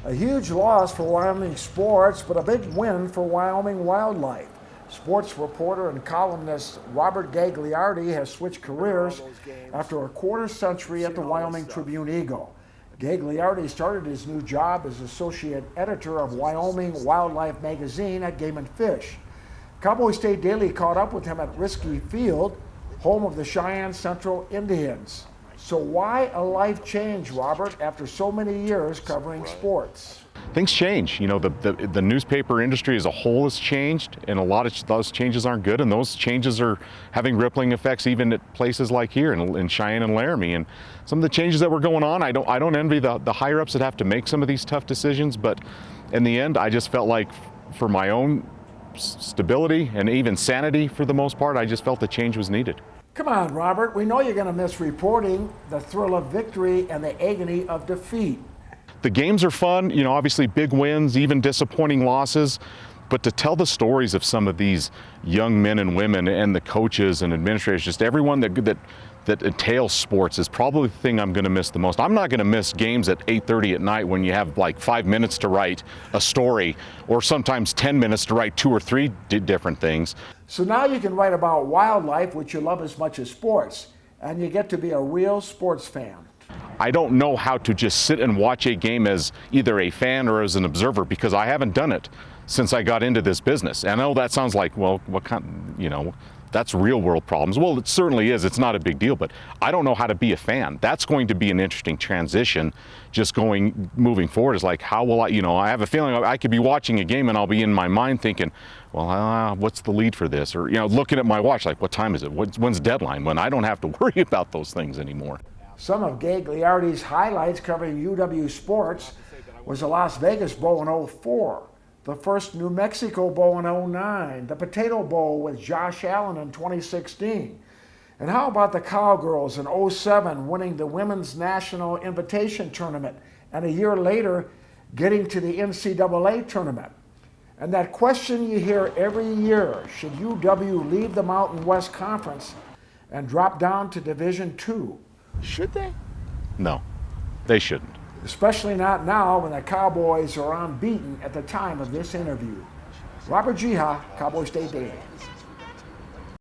A huge loss for Wyoming sports, but a big win for Wyoming wildlife. Sports reporter and columnist Robert Gagliardi has switched careers after a quarter century at the Wyoming Tribune Eagle. Gagliardi started his new job as associate editor of Wyoming Wildlife magazine at Game and Fish. Cowboy State Daily caught up with him at Risky Field, home of the Cheyenne Central Indians. So why a life change, Robert, after so many years covering sports? Things change. You know, the newspaper industry as a whole has changed, and a lot of those changes aren't good, and those changes are having rippling effects even at places like here in Cheyenne and Laramie. And some of the changes that were going on, I don't envy the higher-ups that have to make some of these tough decisions, but in the end, I just felt like for my own stability and even sanity for the most part, I just felt the change was needed. Come on, Robert, we know you're going to miss reporting the thrill of victory and the agony of defeat. The games are fun, you know, obviously big wins, even disappointing losses, but to tell the stories of some of these young men and women and the coaches and administrators, just everyone that entails sports is probably the thing I'm going to miss the most. I'm not going to miss games at 8:30 at night when you have like 5 minutes to write a story, or sometimes 10 minutes to write 2 or 3 different things. So now you can write about wildlife, which you love as much as sports, and you get to be a real sports fan. I don't know how to just sit and watch a game as either a fan or as an observer, because I haven't done it since I got into this business. And I know that sounds like, well, what kind, you know, that's real world problems. Well, it certainly is. It's not a big deal, but I don't know how to be a fan. That's going to be an interesting transition just moving forward. Is like, how will I, you know, I have a feeling I could be watching a game and I'll be in my mind thinking, well, what's the lead for this? Or, you know, looking at my watch, like, what time is it? When's deadline? When I don't have to worry about those things anymore. Some of Gagliardi's highlights covering UW sports was the Las Vegas Bowl in '04, the first New Mexico Bowl in '09, the Potato Bowl with Josh Allen in 2016. And how about the Cowgirls in '07 winning the Women's National Invitation Tournament, and a year later getting to the NCAA tournament? And that question you hear every year, should UW leave the Mountain West Conference and drop down to Division II? Should they? No, they shouldn't. Especially not now when the Cowboys are unbeaten at the time of this interview. Robert Gagliardi, Cowboy State Daily.